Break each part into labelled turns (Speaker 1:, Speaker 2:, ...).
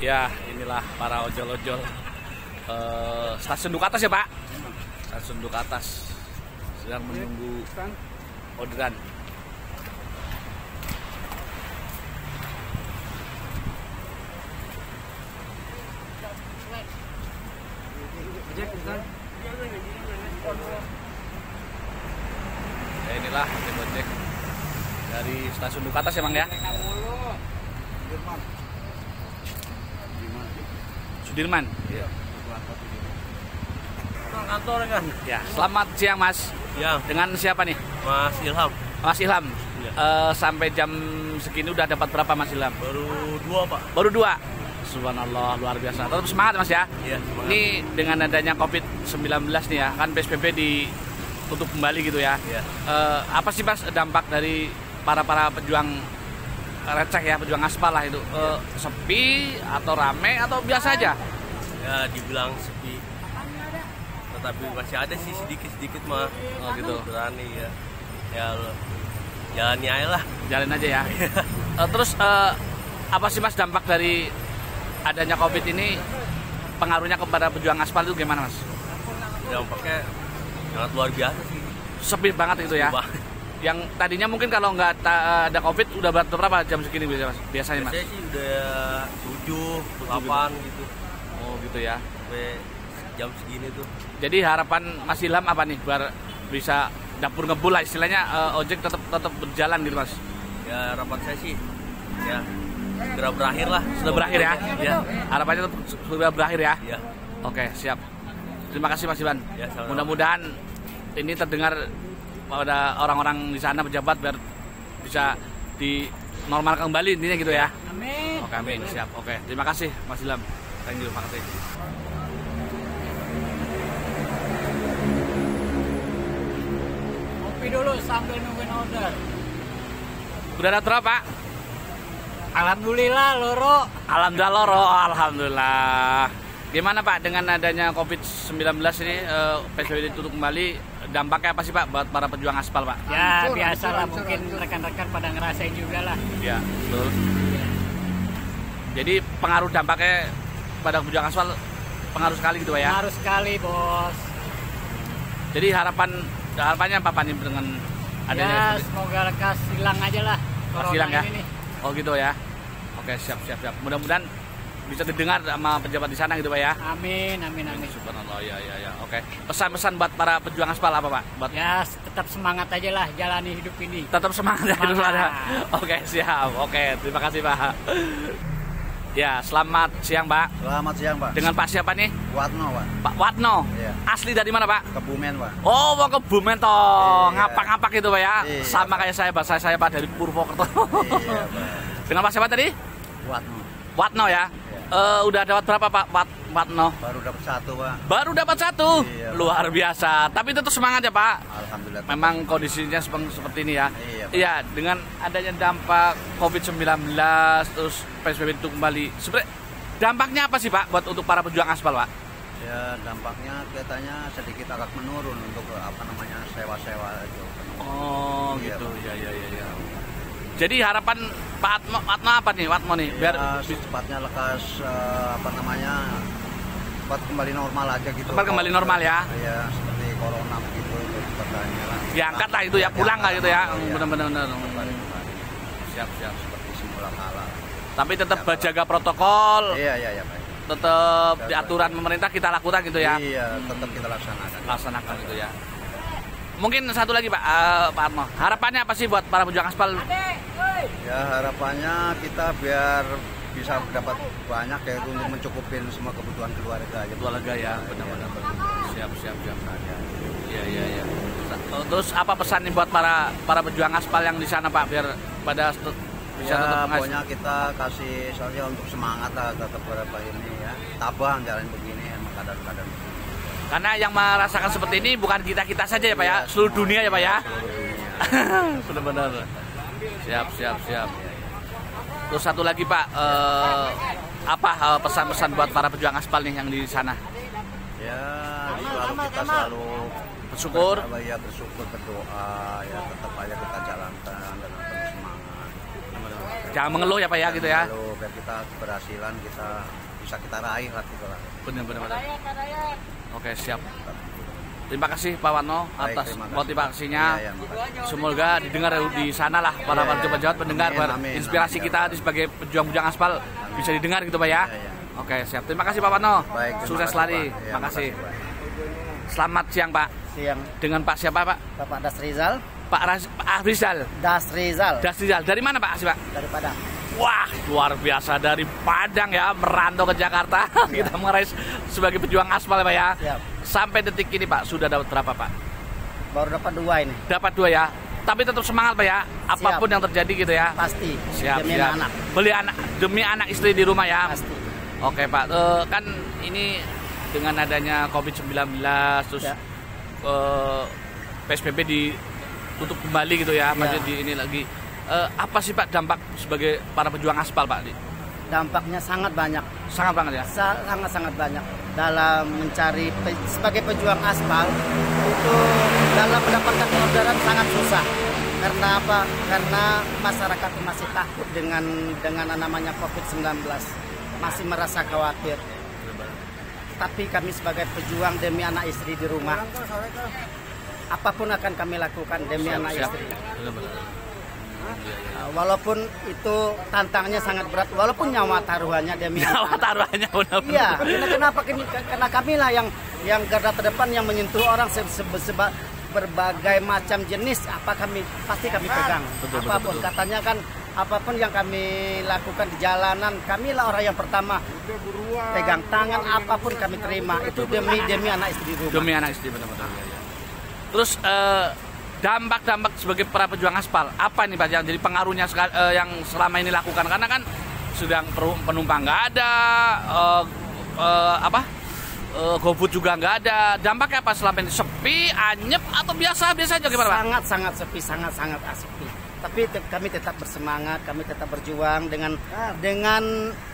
Speaker 1: Ya, inilah para ojol-ojol stasiun Duku Atas ya Pak? Stasiun Duku Atas sedang menunggu orderan. Ya, inilah ojek dari stasiun Duku Atas ya Bang ya? Sudirman.
Speaker 2: Iya. Kantor kan?
Speaker 1: Ya, selamat siang Mas.
Speaker 2: Ya.
Speaker 1: Dengan siapa nih?
Speaker 2: Mas Ilham.
Speaker 1: Mas Ilham.
Speaker 2: Ya.
Speaker 1: Sampai jam segini udah dapat berapa Mas Ilham?
Speaker 2: Baru 2 Pak.
Speaker 1: Baru 2. Subhanallah, luar biasa. Tetap semangat Mas ya.
Speaker 2: Iya, semangat.
Speaker 1: Ini dengan adanya COVID-19 nih ya, kan PSBB ditutup kembali gitu ya.
Speaker 2: Iya.
Speaker 1: Apa sih Mas dampak dari para pejuang receh ya, pejuang aspal lah itu? Sepi atau rame atau biasa aja?
Speaker 2: Ya dibilang sepi. Tetapi masih ada sih sedikit-sedikit mah.
Speaker 1: Oh gitu.
Speaker 2: Berani ya. Ya jalani aja lah.
Speaker 1: Jalan aja ya. Terus apa sih Mas dampak dari adanya COVID ini, pengaruhnya kepada pejuang aspal itu gimana Mas?
Speaker 2: Dampaknya sangat luar biasa sih.
Speaker 1: Sepi banget itu ya.
Speaker 2: Wah.
Speaker 1: Yang tadinya mungkin kalau nggak ada COVID udah berapa jam segini biasanya Mas?
Speaker 2: Biasanya sih udah 7, 8 gitu.
Speaker 1: Oh gitu ya.
Speaker 2: Sampai jam segini tuh.
Speaker 1: Jadi harapan Mas Ilham apa nih biar bisa dapur ngebul lah istilahnya, ojek tetap berjalan gitu Mas?
Speaker 2: Ya harapan saya sih ya segera berakhir lah.
Speaker 1: Sudah berakhir ya?
Speaker 2: Ya.
Speaker 1: Harapannya tetap sudah berakhir ya?
Speaker 2: Ya.
Speaker 1: Oke, siap. Terima kasih Mas Iwan.
Speaker 2: Ya, sama-sama.
Speaker 1: Mudah-mudahan ini terdengar pada orang-orang di sana, pejabat, biar bisa dinormalkan kembali intinya gitu ya.
Speaker 3: Amin.
Speaker 1: Oke, amin. Siap. Oke, terima kasih Mas Ilham. Thank you, makasih.
Speaker 3: Kopi dulu sambil nungguin order.
Speaker 1: Udah ada berapa Pak?
Speaker 3: Alhamdulillah loro.
Speaker 1: Alhamdulillah loro, alhamdulillah. Gimana Pak dengan adanya COVID-19 ini, PSBB ditutup kembali, dampaknya apa sih Pak buat para pejuang aspal Pak?
Speaker 3: Ya biasalah, mungkin rekan-rekan pada ngerasain juga lah.
Speaker 1: Ya, betul. Jadi pengaruh dampaknya pada pejuang aspal pengaruh sekali gitu Pak ya?
Speaker 3: Harus sekali bos.
Speaker 1: Jadi harapannya apa Pak nih dengan adanya
Speaker 3: Ya semoga lekas hilang aja lah corona
Speaker 1: hilang ya?
Speaker 3: ini nih.
Speaker 1: Oh gitu ya. Oke, siap. Mudah-mudahan bisa didengar sama pejabat di sana gitu Pak ya.
Speaker 3: Amin, amin, amin.
Speaker 1: Subhanallah, ya. Oke. Pesan-pesan buat para pejuang aspal apa Pak? Buat
Speaker 3: Ya tetap semangat aja lah jalani hidup ini.
Speaker 1: tetap semangat ya hidup
Speaker 3: Semangat.
Speaker 1: Anda. Oke, siap. Oke, terima kasih Pak. Ya, selamat siang Pak.
Speaker 4: Selamat siang Pak.
Speaker 1: Dengan Pak siapa nih?
Speaker 4: Watno Pak.
Speaker 1: Pak Watno.
Speaker 4: Iya.
Speaker 1: Asli dari mana Pak?
Speaker 4: Kebumen Pak.
Speaker 1: Oh, mau ke Bumen toh.
Speaker 4: Iya.
Speaker 1: Ngapak-ngapak gitu Pak ya.
Speaker 4: Iya.
Speaker 1: Sama kayak saya Pak dari Purwokerto.
Speaker 4: Iya Pak.
Speaker 1: Dengan Pak siapa tadi?
Speaker 4: Watno.
Speaker 1: Watno ya. Udah dapat berapa Pak Watno?
Speaker 4: Baru dapat 1 Pak.
Speaker 1: Baru dapat 1.
Speaker 4: Iya, Pak.
Speaker 1: Luar biasa. Tapi tetap semangat ya Pak.
Speaker 4: Alhamdulillah.
Speaker 1: Memang kondisinya seperti ini ya.
Speaker 4: Iya, Pak.
Speaker 1: Iya, dengan adanya dampak COVID-19 terus PSBB itu kembali. Sebenarnya dampaknya apa sih Pak buat untuk para pejuang aspal Pak?
Speaker 4: Ya dampaknya kelihatannya sedikit agak menurun untuk sewa-sewa itu.
Speaker 1: Oh,
Speaker 4: Iya,
Speaker 1: gitu.
Speaker 4: Pak.
Speaker 1: Ya. Jadi harapan Pak Watno apa nih? Watno nih biar
Speaker 4: Ya, secepatnya lekas cepat kembali normal aja gitu.
Speaker 1: Cepat kembali normal ya.
Speaker 4: Iya, seperti corona begitu cepatnya lah.
Speaker 1: diangkat lah itu ya, pulang lah gitu ya.
Speaker 4: Iya.
Speaker 1: Benar-benar.
Speaker 4: Kembali.
Speaker 1: Siap.
Speaker 4: Seperti semula kala.
Speaker 1: Tapi tetap jaga protokol,
Speaker 4: Iya Pak.
Speaker 1: tetap di aturan pemerintah kita lakukan gitu ya.
Speaker 4: Iya, tetap kita laksanakan.
Speaker 1: Gitu ya. Mungkin satu lagi Pak Atmo, harapannya apa sih buat para pejuang aspal?
Speaker 4: Ya harapannya kita biar bisa dapat banyak ya untuk mencukupin semua kebutuhan keluarga aja.
Speaker 1: Keluarga ya, benar-benar. Siap. Iya. Terus apa pesan nih buat para pejuang aspal yang di sana Pak, biar pada bisa tetap
Speaker 4: Ya
Speaker 1: mengas-
Speaker 4: pokoknya kita kasih soalnya untuk semangat lah tetap berapa ini ya. Tabah jalan begini emang kadang-kadang.
Speaker 1: Karena yang merasakan seperti ini bukan kita saja ya Pak ya,
Speaker 4: Iya,
Speaker 1: seluruh dunia ya Pak ya.
Speaker 4: Seluruh dunia.
Speaker 1: Benar-benar. Siap. Terus satu lagi Pak, apa pesan-pesan buat para pejuang aspal nih yang di sana?
Speaker 4: Ya kita selalu
Speaker 1: Bersyukur.
Speaker 4: bersyukur, berdoa ya tetap aja kita jalankan dengan penuh semangat.
Speaker 1: Jangan mengeluh ya Pak ya gitu ya.
Speaker 4: Lalu biar kita keberhasilan bisa kita raih lah gitu lah.
Speaker 1: Benar. Oke, siap. Terima kasih Pak Warno
Speaker 4: Baik,
Speaker 1: atas
Speaker 4: terima kasih,
Speaker 1: motivasinya.
Speaker 4: Pak. Iya, makasih.
Speaker 1: Semoga didengar di sana lah para pejabat pendengar,
Speaker 4: Amin,
Speaker 1: inspirasi
Speaker 4: amin.
Speaker 1: kita sebagai pejuang-pejuang aspal bisa didengar gitu Pak ya.
Speaker 4: Iya.
Speaker 1: Oke, siap. Terima kasih Pak Warno.
Speaker 4: Baik, terima
Speaker 1: Sukses
Speaker 4: kasih,
Speaker 1: selalu.
Speaker 4: Pak. Iya,
Speaker 1: Makasih.
Speaker 4: Pak.
Speaker 1: Selamat siang Pak.
Speaker 5: Siang,
Speaker 1: Dengan Pak siapa Pak?
Speaker 5: Bapak Dasrizal.
Speaker 1: Pak Rizal.
Speaker 5: Dasrizal
Speaker 1: Dasrizal. Dari mana Pak asli Pak?
Speaker 5: dari Padang.
Speaker 1: Wah, luar biasa dari Padang ya, merantau ke Jakarta. Kita meraih sebagai pejuang aspal ya Pak ya.
Speaker 5: Siap.
Speaker 1: Sampai detik ini Pak, sudah dapat berapa Pak?
Speaker 5: Baru dapat 2 ini,
Speaker 1: Dapat 2 ya. Tapi tetap semangat Pak ya. Apapun yang terjadi gitu ya.
Speaker 5: pasti.
Speaker 1: Siap,
Speaker 5: Demi
Speaker 1: siap.
Speaker 5: anak,
Speaker 1: Beli anak demi anak istri di rumah ya.
Speaker 5: pasti.
Speaker 1: Oke Pak, kan ini dengan adanya COVID-19 terus
Speaker 5: Ya.
Speaker 1: PSBB ditutup kembali gitu ya, masih di ini lagi. Apa sih Pak dampak sebagai para pejuang aspal Pak?
Speaker 5: Dampaknya sangat banyak,
Speaker 1: Sangat banget ya.
Speaker 5: sangat banyak dalam mencari sebagai pejuang aspal itu dalam mendapatkan orderan sangat susah. Karena apa? Karena masyarakat masih takut dengan namanya COVID-19, masih merasa khawatir. Tapi kami sebagai pejuang demi anak istri di rumah, apapun akan kami lakukan demi anak istri. Walaupun itu tantangannya sangat berat, walaupun nyawa taruhannya demi
Speaker 1: Nyawa
Speaker 5: anak.
Speaker 1: taruhannya benar-benar.
Speaker 5: Iya, kenapa? Karena kami lah yang garda terdepan yang menyentuh orang berbagai macam jenis, pasti kami pegang. Apapun katanya kan, apapun yang kami lakukan di jalanan, kamilah orang yang pertama pegang tangan, apapun kami terima itu demi anak istri di rumah.
Speaker 1: Demi anak istri benar-benar. Ya. Terus dampak-dampak sebagai para pejuang aspal apa nih Pak yang jadi pengaruhnya yang selama ini lakukan? Karena kan sedang penumpang nggak ada, GoFood juga nggak ada. Dampaknya apa selama ini? Sepi, anyep atau biasa aja gimana Pak?
Speaker 5: Sangat sepi, sangat sepi. Tapi kami tetap bersemangat, kami tetap berjuang dengan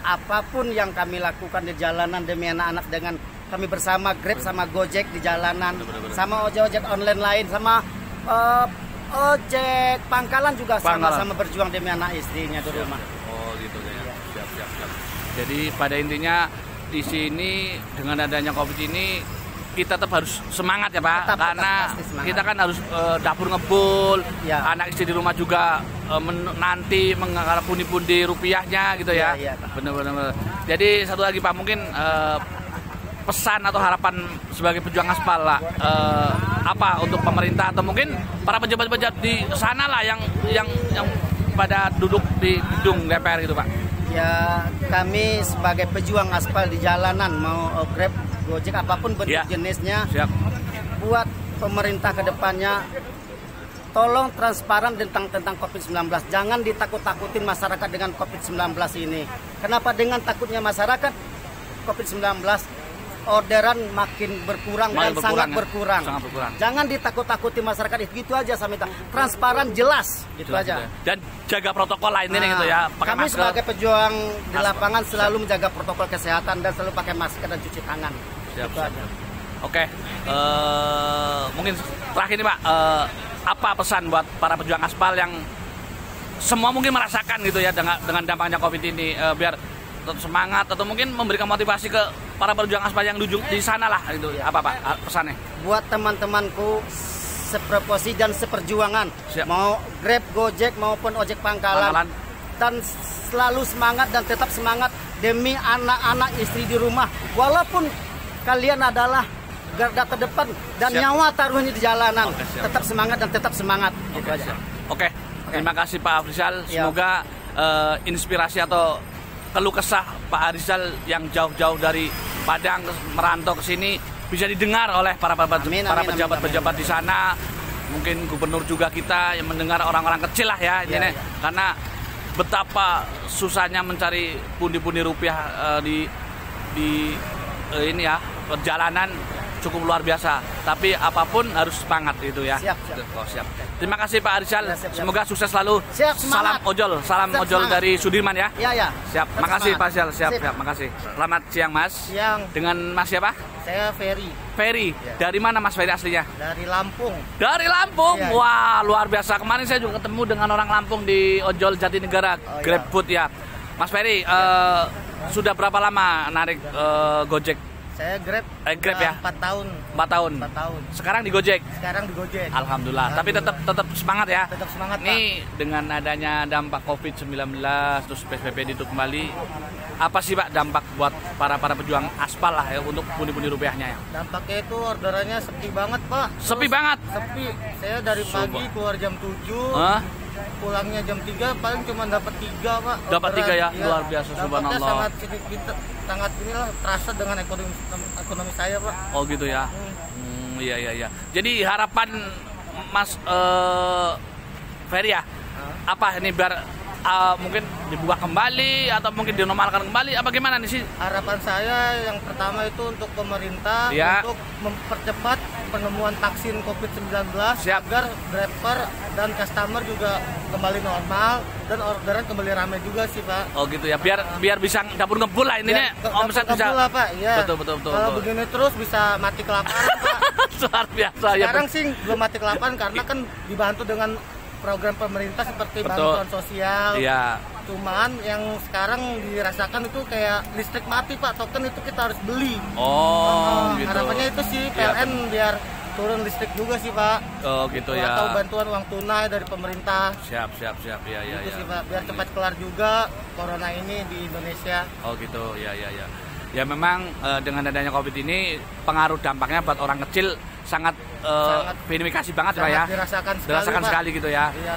Speaker 5: apapun yang kami lakukan di jalanan demi anak-anak, dengan kami bersama Grab sama Gojek di jalanan, sama ojek online lain, sama ojek pangkalan juga sama-sama berjuang demi anak istrinya di rumah.
Speaker 1: Oh gitu ya. Siap. Jadi pada intinya di sini dengan adanya COVID ini kita tetap harus semangat ya Pak, karena
Speaker 5: pasti semangat.
Speaker 1: kita kan harus dapur ngebul,
Speaker 5: Ya.
Speaker 1: anak istri di rumah juga nanti mengharap pundi-pundi rupiahnya gitu ya.
Speaker 5: Iya, Pak.
Speaker 1: Benar. Jadi satu lagi Pak, mungkin pesan atau harapan sebagai pejuang aspal lah, apa untuk pemerintah atau mungkin para pejabat-pejabat di sana lah yang pada duduk di gedung DPR gitu Pak.
Speaker 5: Ya, kami sebagai pejuang aspal di jalanan, mau Grab, Gojek, apapun bentuk
Speaker 1: Ya.
Speaker 5: jenisnya,
Speaker 1: Siap.
Speaker 5: buat pemerintah ke depannya tolong transparan tentang COVID-19. Jangan ditakut-takutin masyarakat dengan COVID-19 ini. Kenapa? Dengan takutnya masyarakat, COVID-19 orderan makin berkurang dan sangat berkurang.
Speaker 1: Sangat berkurang.
Speaker 5: Jangan ditakut-takuti masyarakat, itu aja saya minta. Transparan, jelas, itu aja.
Speaker 1: Dan jaga protokol lainnya gitu ya. Pakai
Speaker 5: Kami
Speaker 1: masker.
Speaker 5: sebagai pejuang di lapangan selalu menjaga protokol kesehatan dan selalu pakai masker dan cuci tangan.
Speaker 1: Siap.
Speaker 5: Itu aja.
Speaker 1: Oke, mungkin terakhir nih Pak, apa pesan buat para pejuang aspal yang semua mungkin merasakan gitu ya dengan dampaknya COVID ini, biar tetap semangat atau mungkin memberikan motivasi ke para pejuang aspal yang di sana lah gitu. Apa Pak pesannya?
Speaker 5: Buat teman-temanku seproporsi dan seperjuangan,
Speaker 1: Siap.
Speaker 5: mau Grab, Gojek maupun ojek pangkalan, dan selalu semangat dan tetap semangat demi anak-anak istri di rumah. Walaupun kalian adalah garda terdepan dan
Speaker 1: Siap.
Speaker 5: nyawa taruhnya di jalanan,
Speaker 1: Oke, siap.
Speaker 5: tetap semangat dan tetap semangat. Gitu
Speaker 1: Oke,
Speaker 5: aja.
Speaker 1: siap. Oke, terima kasih Pak Afrizal.
Speaker 5: Ya.
Speaker 1: Semoga inspirasi atau keluh kesah Pak Afrizal yang jauh-jauh dari Padang merantau ke sini bisa didengar oleh para pejabat-pejabat di sana. Mungkin gubernur juga kita yang mendengar, orang-orang kecil lah ya, ini karena betapa susahnya mencari pundi-pundi rupiah di ini ya, perjalanan cukup luar biasa. Tapi apapun harus semangat itu ya.
Speaker 5: Siap.
Speaker 1: Oh, siap. Terima kasih Pak Afrizal.
Speaker 5: Ya, siap.
Speaker 1: Semoga sukses selalu.
Speaker 5: Siap,
Speaker 1: salam
Speaker 5: semangat.
Speaker 1: ojol, salam
Speaker 5: Siap,
Speaker 1: ojol
Speaker 5: semangat.
Speaker 1: dari Sudirman ya.
Speaker 5: Ya.
Speaker 1: Siap. Makasih Pak Afrizal.
Speaker 5: Sip.
Speaker 1: Siap. Makasih. Selamat siang Mas.
Speaker 5: Siang.
Speaker 1: Dengan Mas siapa?
Speaker 5: Saya Ferry.
Speaker 1: Ferry.
Speaker 5: Ya.
Speaker 1: Dari mana Mas Ferry aslinya?
Speaker 5: Dari Lampung.
Speaker 1: Dari Lampung.
Speaker 5: Iya.
Speaker 1: Wah, luar biasa. Kemarin saya juga ketemu dengan orang Lampung di ojol Jatinegara,
Speaker 5: Oh,
Speaker 1: GrabFood ya. Mas Ferry, sudah berapa lama narik Gojek?
Speaker 5: Saya Grab.
Speaker 1: Grab ya?
Speaker 5: 4 tahun.
Speaker 1: 4 tahun.
Speaker 5: 4 tahun.
Speaker 1: Sekarang di Gojek.
Speaker 5: Sekarang di Gojek.
Speaker 1: Alhamdulillah. Tapi tetap semangat ya.
Speaker 5: Tetap semangat,
Speaker 1: Nih dengan adanya dampak COVID-19 terus PSBB ditutup kembali, apa sih Pak dampak buat para pejuang aspal lah ya untuk pundi-pundi rupiahnya ya?
Speaker 5: Dampaknya itu orderannya sepi banget, Pak.
Speaker 1: Sepi banget.
Speaker 5: Sepi. Saya dari pagi keluar jam 7.
Speaker 1: Hah?
Speaker 5: Pulangnya jam 3 paling cuma dapat 3, Pak.
Speaker 1: Dapat 3 ya?
Speaker 5: Iya.
Speaker 1: Luar biasa,
Speaker 5: Dampaknya
Speaker 1: subhanallah.
Speaker 5: sangat sedikit, sangat inilah terasa dengan ekonomi saya, Pak.
Speaker 1: Oh gitu ya. Iya. Jadi harapan Mas Ferry ya, apa ini biar mungkin dibuka kembali atau mungkin dinormalkan kembali apa gimana nih sih?
Speaker 5: Harapan saya yang pertama itu untuk pemerintah
Speaker 1: Ya.
Speaker 5: untuk mempercepat penemuan vaksin COVID-19
Speaker 1: Siap.
Speaker 5: agar driver dan customer juga kembali normal dan orderan kembali ramai juga sih, Pak.
Speaker 1: Oh gitu ya, biar bisa dapur ngebul lah intinya, omset bisa.
Speaker 5: Lah, Pak. Ya.
Speaker 1: Betul.
Speaker 5: Kalau begini terus bisa mati kelaparan, Pak.
Speaker 1: Luar biasa ya.
Speaker 5: Sekarang sih belum mati kelaparan karena kan dibantu dengan program pemerintah seperti
Speaker 1: Betul.
Speaker 5: bantuan sosial.
Speaker 1: Iya.
Speaker 5: Cuman yang sekarang dirasakan itu kayak listrik mati, Pak. Token itu kita harus beli.
Speaker 1: Oh gitu.
Speaker 5: Harapannya itu sih
Speaker 1: Iya,
Speaker 5: PLN biar turun listrik juga sih, Pak.
Speaker 1: Oh gitu ya.
Speaker 5: Atau bantuan uang tunai dari pemerintah.
Speaker 1: Siap. Iya.
Speaker 5: Itu sih, Pak. Biar cepat kelar juga corona ini di Indonesia.
Speaker 1: Oh gitu, ya. Ya memang dengan adanya COVID ini pengaruh dampaknya buat orang kecil sangat verifikasi banget Pak ya.
Speaker 5: Dirasakan sekali,
Speaker 1: Dirasakan
Speaker 5: Pak.
Speaker 1: sekali gitu ya.
Speaker 5: Iya.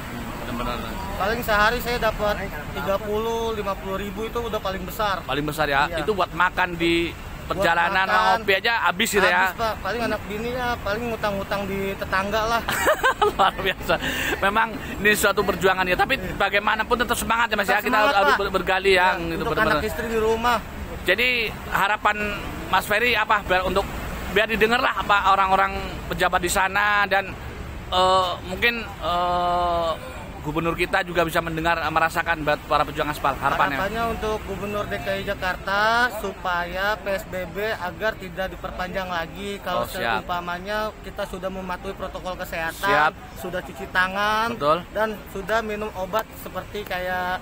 Speaker 1: Benar-benar.
Speaker 5: Paling sehari saya dapat 30-50 ribu itu udah paling besar.
Speaker 1: Paling besar ya.
Speaker 5: Iya.
Speaker 1: Itu buat makan di perjalanan
Speaker 5: Buat makan.
Speaker 1: ngopi aja habis gitu ya.
Speaker 5: Habis, Pak. Paling anak bininya paling ngutang-ngutang di tetangga lah.
Speaker 1: Luar biasa. Memang ini suatu perjuangan ya, tapi bagaimanapun tetap semangat ya Mas ya.
Speaker 5: Tetap
Speaker 1: Kita
Speaker 5: semangat,
Speaker 1: harus
Speaker 5: Pak.
Speaker 1: bergali ya, gitu
Speaker 5: Untuk
Speaker 1: benar-benar.
Speaker 5: anak istri di rumah.
Speaker 1: Jadi harapan Mas Ferry apa biar didengar lah apa orang-orang pejabat di sana dan mungkin gubernur kita juga bisa mendengar merasakan buat para pejuang aspal harapannya.
Speaker 5: Harapannya untuk Gubernur DKI Jakarta supaya PSBB agar tidak diperpanjang lagi. Kalau
Speaker 1: siap.
Speaker 5: seumpamanya kita sudah mematuhi protokol kesehatan,
Speaker 1: Siap.
Speaker 5: sudah cuci tangan,
Speaker 1: Betul.
Speaker 5: dan sudah minum obat seperti kayak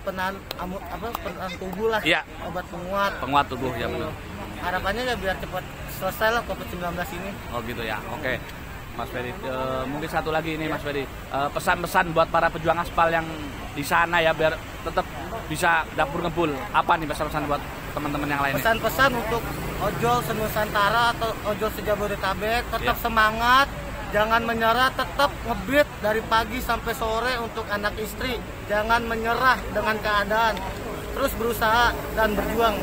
Speaker 5: penahan tubuh lah,
Speaker 1: Iya.
Speaker 5: obat penguat.
Speaker 1: Penguat tubuh ya benar.
Speaker 5: Harapannya ya biar cepat selesai lah COVID-19 ini.
Speaker 1: Oh gitu ya. Oke. Mas Ferry, mungkin satu lagi ini Mas Ferry, pesan-pesan buat para pejuang aspal yang di sana ya biar tetap bisa dapur ngebul. Apa nih pesan-pesan buat teman-teman yang lain?
Speaker 5: Pesan-pesan untuk ojol senusantara atau ojol sejabodetabek tetap semangat, jangan menyerah, tetap ngebit dari pagi sampai sore untuk anak istri, jangan menyerah dengan keadaan, terus berusaha dan berjuang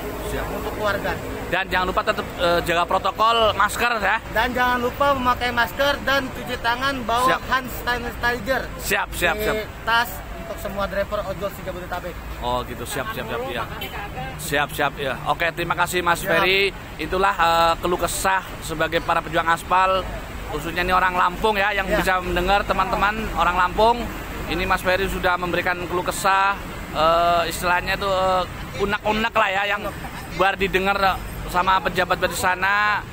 Speaker 5: untuk keluarga.
Speaker 1: Dan jangan lupa tetap jaga protokol masker ya.
Speaker 5: Dan jangan lupa memakai masker dan cuci tangan, bawa
Speaker 1: Siap.
Speaker 5: hand sanitizer
Speaker 1: Siap.
Speaker 5: di tas untuk semua driver ojol sejabodetabek.
Speaker 1: Oh gitu, siap ya. Siap ya. Oke, terima kasih Mas
Speaker 5: Siap.
Speaker 1: Ferry. Itulah keluh kesah sebagai para pejuang aspal, khususnya ini orang Lampung ya yang
Speaker 5: Ya.
Speaker 1: bisa mendengar teman-teman orang Lampung. Ini Mas Ferry sudah memberikan keluh kesah, istilahnya itu unek-unek lah ya yang biar didengar sama pejabat di sana.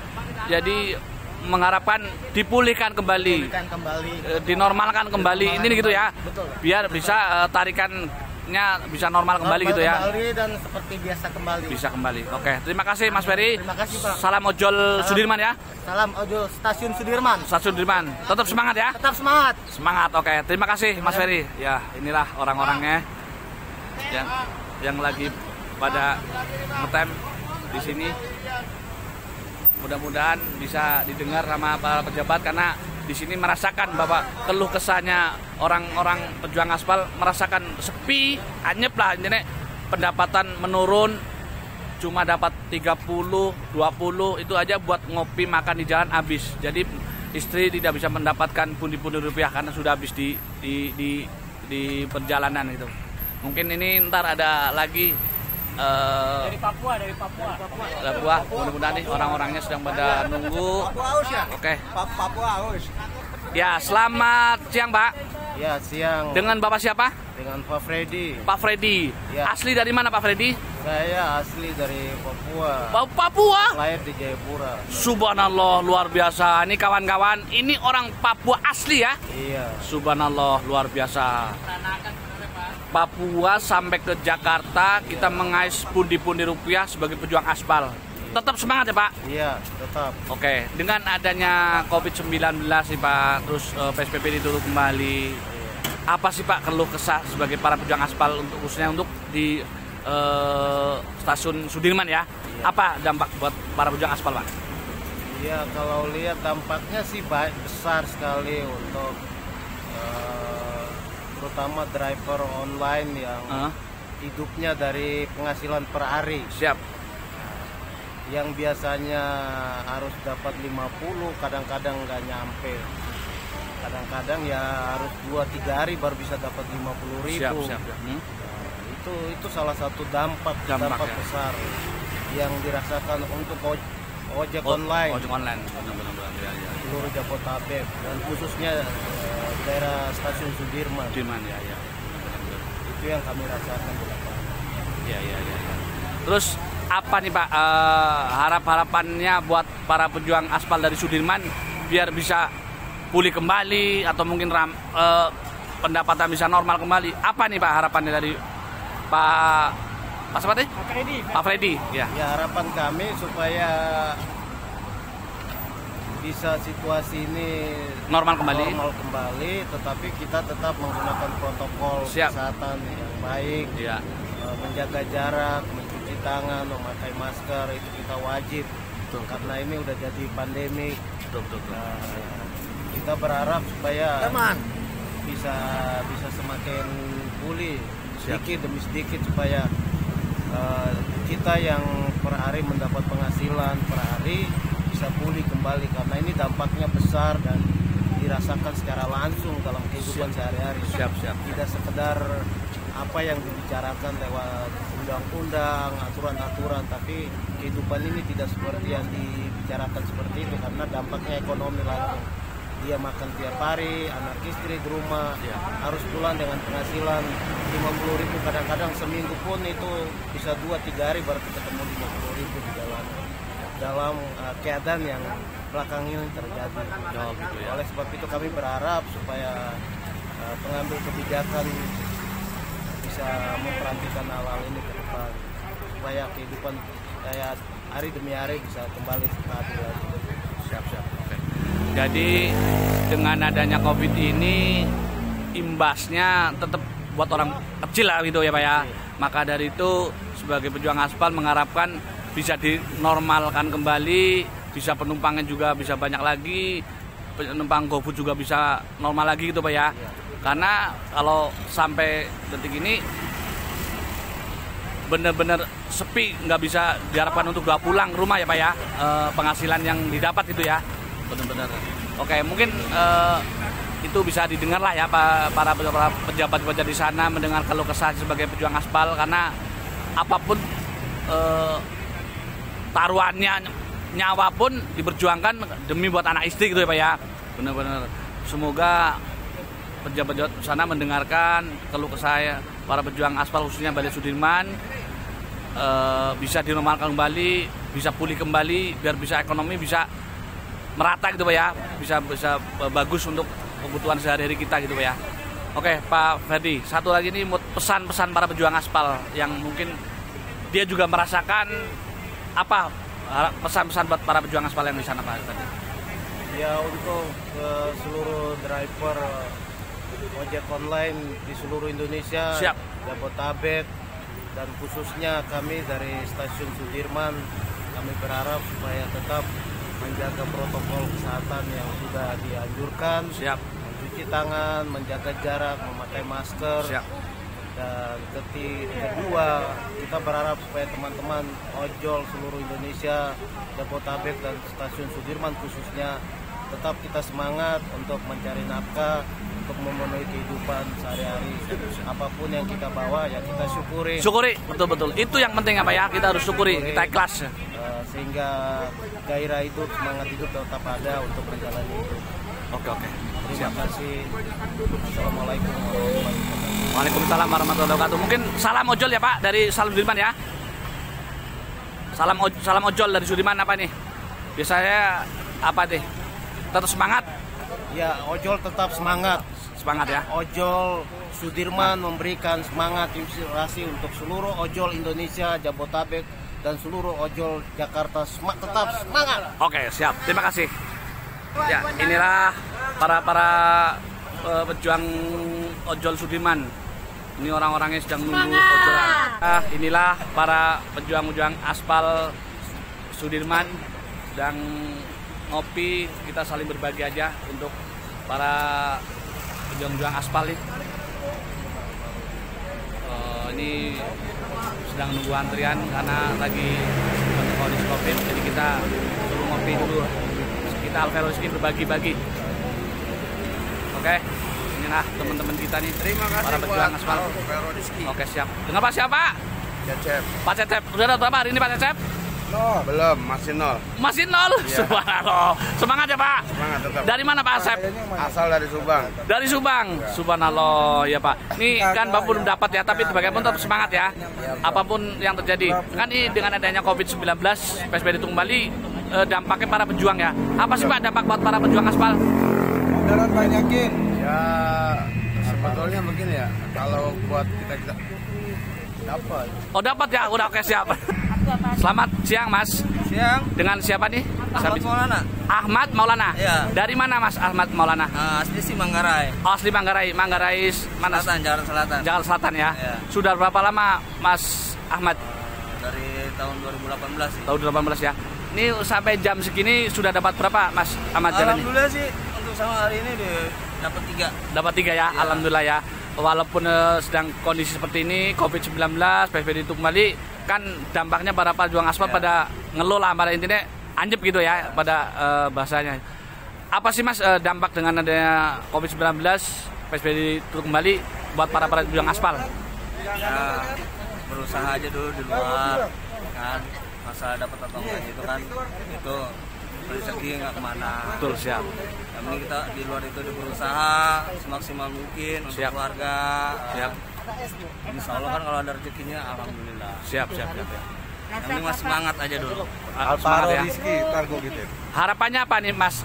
Speaker 1: Jadi mengharapkan dipulihkan kembali. Dinormalkan kembali. Ini gitu ya.
Speaker 5: Betul.
Speaker 1: Biar bisa tarikannya bisa normal kembali gitu ya.
Speaker 5: Kembali dan seperti biasa kembali.
Speaker 1: Bisa kembali. Oke, terima kasih Mas Ferry.
Speaker 5: Terima kasih, Pak.
Speaker 1: Salam ojol Sudirman ya.
Speaker 5: Salam ojol Stasiun Sudirman.
Speaker 1: Stasiun Sudirman. Tetap semangat ya.
Speaker 5: Tetap semangat.
Speaker 1: Semangat. Oke, terima kasih Mas Ferry. Ya, inilah orang-orangnya yang lagi pada ngetem di sini. Mudah-mudahan bisa didengar sama para pejabat karena di sini merasakan bahwa keluh kesahnya orang-orang pejuang aspal, merasakan sepi, anyep lah intinya, pendapatan menurun, cuma dapat 30, 20 itu aja buat ngopi makan di jalan habis. Jadi istri tidak bisa mendapatkan pundi-pundi rupiah karena sudah habis di perjalanan gitu. Mungkin ini ntar ada lagi
Speaker 3: Dari Papua.
Speaker 1: mudah-mudahan nih orang-orangnya sedang pada nunggu. Oke.
Speaker 4: Papua haus.
Speaker 1: Ya, selamat siang Pak.
Speaker 5: Ya, siang.
Speaker 1: Dengan Bapak siapa?
Speaker 5: Dengan Pak Freddy.
Speaker 1: Pak Freddy.
Speaker 5: Ya.
Speaker 1: Asli dari mana Pak Freddy?
Speaker 6: Saya asli dari Papua.
Speaker 1: Papua?
Speaker 6: Lahir di Jayapura.
Speaker 1: Subhanallah, luar biasa. Ini kawan-kawan, ini orang Papua asli ya?
Speaker 6: Iya.
Speaker 1: Subhanallah, luar biasa. Papua sampai ke Jakarta, kita mengais pundi-pundi rupiah sebagai pejuang aspal. Tetap semangat ya Pak?
Speaker 6: Iya, tetap.
Speaker 1: Oke, dengan adanya COVID-19 nih Pak, terus PSBB ditutup kembali. Apa sih Pak keluh kesah sebagai para pejuang aspal untuk khususnya untuk di stasiun Sudirman ya? Apa dampak buat para pejuang aspal Pak?
Speaker 6: Iya, kalau lihat dampaknya sih besar sekali untuk terutama driver online yang hidupnya dari penghasilan per hari.
Speaker 1: Siap.
Speaker 6: Yang biasanya harus dapat 50, kadang-kadang nggak nyampe. Kadang-kadang ya harus 2-3 hari baru bisa dapat 50.000.
Speaker 1: Siap.
Speaker 6: Itu salah satu dampak
Speaker 1: ya.
Speaker 6: besar yang dirasakan untuk ojek online.
Speaker 1: Ojek online. Benar-benar ya.
Speaker 6: Seluruh Jabodetabek dan khususnya daerah stasiun Sudirman.
Speaker 1: Sudirman ya.
Speaker 6: Itu yang kami rasakan di lapangan.
Speaker 1: Ya. Terus apa nih Pak harapannya buat para pejuang aspal dari Sudirman biar bisa pulih kembali atau mungkin pendapatan bisa normal kembali? Apa nih Pak harapannya dari Pak Freddy? Ya.
Speaker 6: Ya, harapan kami supaya bisa situasi ini
Speaker 1: normal kembali,
Speaker 6: tetapi kita tetap menggunakan protokol kesehatan yang baik, menjaga jarak, mencuci tangan, memakai masker, itu kita wajib. Karena ini udah jadi pandemi. Kita berharap supaya bisa semakin pulih sedikit demi sedikit supaya kita yang per hari mendapat penghasilan per hari bisa pulih kembali, karena ini dampaknya besar dan dirasakan secara langsung dalam kehidupan sehari-hari. Tidak sekedar apa yang dibicarakan lewat undang-undang, aturan-aturan, tapi kehidupan ini tidak seperti yang dibicarakan seperti itu, karena dampaknya ekonomi langsung. Dia makan tiap hari, anak istri di rumah, harus pulang dengan penghasilan 50.000, kadang-kadang seminggu pun itu bisa 2-3 hari baru ketemu 50.000 di dalam keadaan yang belakang ini terjadi. Oleh sebab itu kami berharap supaya pengambil kebijakan bisa memperhatikan hal-hal ini ke depan, supaya kehidupan kayak hari demi hari bisa kembali stabil lagi.
Speaker 1: Siap. Oke. Jadi dengan adanya COVID ini imbasnya tetap buat orang kecil lah gitu ya Pak ya. Maka dari itu sebagai pejuang aspal mengharapkan bisa dinormalkan kembali, bisa penumpangnya juga bisa banyak lagi, penumpang GoFood juga bisa normal lagi gitu Pak ya. Karena kalau sampai detik ini benar-benar sepi, nggak bisa diharapkan untuk pulang ke rumah ya Pak ya, penghasilan yang didapat itu ya, benar-benar. Oke, mungkin itu bisa didengar lah ya para pejabat-pejabat di sana mendengar keluh kesah sebagai pejuang aspal, karena apapun taruhannya, nyawa pun diperjuangkan demi buat anak istri gitu ya Pak ya, benar-benar. Semoga pejabat-pejabat sana mendengarkan keluh kesah para pejuang aspal khususnya Balai Sudirman, bisa dinormalkan kembali, bisa pulih kembali, biar bisa ekonomi bisa merata gitu Pak ya, bisa bagus untuk kebutuhan sehari-hari kita gitu Pak ya. Oke Pak Ferdi, satu lagi nih pesan-pesan para pejuang aspal yang mungkin dia juga merasakan apa pesan-pesan buat para pejuang aspal yang di sana Pak Ferdi?
Speaker 6: Ya, untuk seluruh driver ojek online di seluruh Indonesia, Jabodetabek, dan khususnya kami dari stasiun Sudirman, kami berharap supaya tetap menjaga protokol kesehatan yang sudah dianjurkan, mencuci tangan, menjaga jarak, memakai masker. Dan kedua, kita berharap supaya teman-teman ojol seluruh Indonesia, Jabodetabek dan stasiun Sudirman khususnya, tetap kita semangat untuk mencari nafkah, untuk memenuhi kehidupan sehari-hari. Apapun yang kita bawa ya kita syukuri.
Speaker 1: Betul. Itu yang penting apa ya, kita harus syukuri. Kita ikhlas.
Speaker 6: Sehingga gairah hidup, semangat hidup tetap ada untuk menjalani hidup.
Speaker 1: Oke.
Speaker 6: Terima kasih. Assalamualaikum warahmatullahi wabarakatuh.
Speaker 1: Waalaikumsalam warahmatullahi wabarakatuh. Mungkin salam ojol ya Pak dari Sudirman ya. Salam ojol dari Sudirman apa nih? Biasanya apa deh? Tetap semangat.
Speaker 6: Ya, ojol tetap semangat.
Speaker 1: Semangat ya.
Speaker 6: Ojol Sudirman memberikan semangat inspirasi untuk seluruh ojol Indonesia, Jabotabek, dan seluruh ojol Jakarta. Tetap semangat.
Speaker 1: Oke, siap. Terima kasih. Ya, inilah para pejuang ojol Sudirman. Ini orang-orangnya sedang nunggu ojolan. Inilah para pejuang aspal Sudirman sedang ngopi. Kita saling berbagi aja untuk para pejuang aspal nih. Ini sedang nunggu antrian karena lagi kondisi COVID, jadi kita suruh ngopi dulu. Kita Alvaro Rizky berbagi-bagi. Oke, inilah teman-teman kita nih.
Speaker 4: Terima kasih
Speaker 1: para pejuang aspal. Oke, siap. Dengan Pak siapa?
Speaker 4: Cecep.
Speaker 1: Pak Cecep. Udah ada berapa hari ini Pak Cecep?
Speaker 4: No, belum, masih nol.
Speaker 1: Masih nol?
Speaker 4: Iya.
Speaker 1: Subhanallah. Semangat ya Pak.
Speaker 4: Semangat tetap.
Speaker 1: Dari mana Pak Asep?
Speaker 4: Asal dari Subang.
Speaker 1: Dari Subang. Subhanallah ya Pak. Ini kan Bapak belum dapat ya, tapi bagaimanapun tetap semangat ya. Apapun yang terjadi. Kan ini dengan adanya COVID-19, PSBB itu kembali, dampaknya para pejuang ya. Apa sih Pak dampak buat para pejuang aspal?
Speaker 4: Orderan banyakin. Ya, sebetulnya mungkin ya, kalau buat kita dapat.
Speaker 1: Oh dapat ya, udah oke siap. Selamat siang Mas.
Speaker 2: Siang.
Speaker 1: Dengan siapa nih?
Speaker 2: Ahmad Maulana.
Speaker 1: Ahmad Maulana.
Speaker 2: Iya.
Speaker 1: Dari mana Mas Ahmad Maulana?
Speaker 2: Asli sih Manggarai.
Speaker 1: Oh, asli Manggarai. Manggarai mana?
Speaker 2: Jakarta Selatan.
Speaker 1: Jakarta Selatan ya.
Speaker 2: Iya.
Speaker 1: Sudah berapa lama Mas Ahmad?
Speaker 2: Dari tahun 2018 sih.
Speaker 1: Tahun 2018 ya. Ini sampai jam segini sudah dapat berapa Mas Ahmad jalan ini?
Speaker 2: Alhamdulillah sih untuk sama hari ini dapat 3.
Speaker 1: Dapat 3 ya.
Speaker 2: Iya.
Speaker 1: Alhamdulillah ya. Walaupun sedang kondisi seperti ini, COVID-19, PSBB itu kembali, kan dampaknya para pejuang aspal pada ngeluh lah, pada intinya anjep gitu ya pada bahasanya. Apa sih Mas dampak dengan adanya COVID-19, PSBB itu kembali buat para pejuang aspal?
Speaker 2: Ya, berusaha aja dulu di luar kan, masa dapat atau enggak itu kan, itu rezeki nggak kemana.
Speaker 1: Betul, siap.
Speaker 2: Yang penting kita di luar itu berusaha semaksimal mungkin untuk
Speaker 1: Siap.
Speaker 2: keluarga.
Speaker 1: Siap.
Speaker 2: Insya Allah kan kalau ada rezekinya alhamdulillah.
Speaker 1: Siap.
Speaker 2: Yang penting mas semangat aja dulu.
Speaker 1: Semangat ya.
Speaker 4: Rizky, targo gitu.
Speaker 1: Harapannya apa nih Mas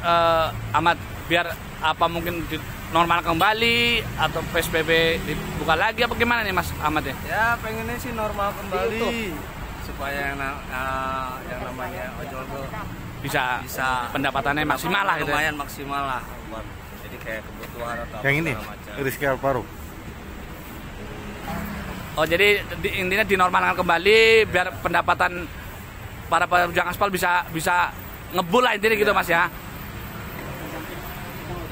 Speaker 1: Ahmad, biar apa mungkin normal kembali atau PSBB dibuka lagi apa gimana nih Mas Ahmad ya?
Speaker 2: Ya pengennya sih normal kembali supaya yang namanya ojol tuh
Speaker 1: Bisa pendapatannya maksimal lah gitu ya.
Speaker 2: lumayan maksimal lah buat jadi kayak kebutuhan atau
Speaker 4: Yang ini,
Speaker 2: segala macam.
Speaker 4: Rizky Alvaro.
Speaker 1: Oh jadi intinya dinormalkan kembali biar pendapatan para pejuang aspal bisa ngebul lah intinya gitu Mas ya.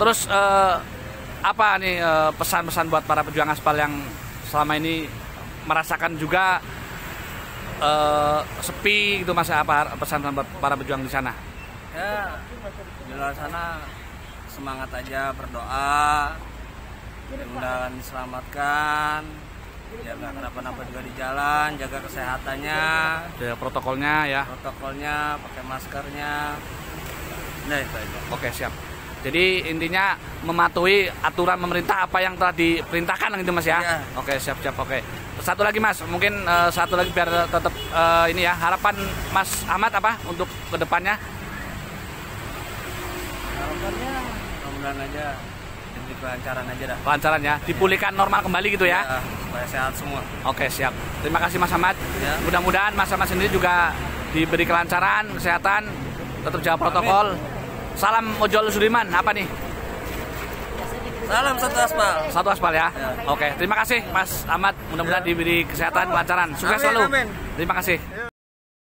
Speaker 1: Terus apa nih pesan-pesan buat para pejuang aspal yang selama ini merasakan juga sepi gitu Mas, apa pesan buat para pejuang di sana?
Speaker 2: Ya di luar sana semangat aja, berdoa mudah-mudahan diselamatkan, ya nggak kenapa-napa juga di jalan, jaga kesehatannya,
Speaker 1: Ya, protokolnya ya.
Speaker 2: pakai maskernya, nah itu aja.
Speaker 1: Oke, siap. Jadi intinya mematuhi aturan pemerintah apa yang telah diperintahkan gitu Mas ya.
Speaker 2: Iya.
Speaker 1: Oke, siap. Oke. Satu lagi Mas, mungkin satu lagi biar tetap ini ya, harapan Mas Ahmad apa untuk kedepannya?
Speaker 2: Harapannya mudah-mudahan aja jadi kelancaran aja dah.
Speaker 1: Kelancaran ya, dipulihkan normal kembali gitu ya.
Speaker 2: Ya, supaya sehat semua.
Speaker 1: Oke, siap. Terima kasih Mas Ahmad.
Speaker 2: Ya.
Speaker 1: Mudah-mudahan Mas Ahmad sendiri juga diberi kelancaran, kesehatan, tetap jaga protokol. Salam ojol Sudirman, apa nih?
Speaker 2: Salam satu aspal.
Speaker 1: Satu aspal ya.
Speaker 2: Ya.
Speaker 1: Oke, terima kasih Mas Ahmad. Mudah-mudahan diberi kesehatan, kelancaran. Sukses
Speaker 2: Amin,
Speaker 1: selalu.
Speaker 2: amin.
Speaker 1: Terima kasih.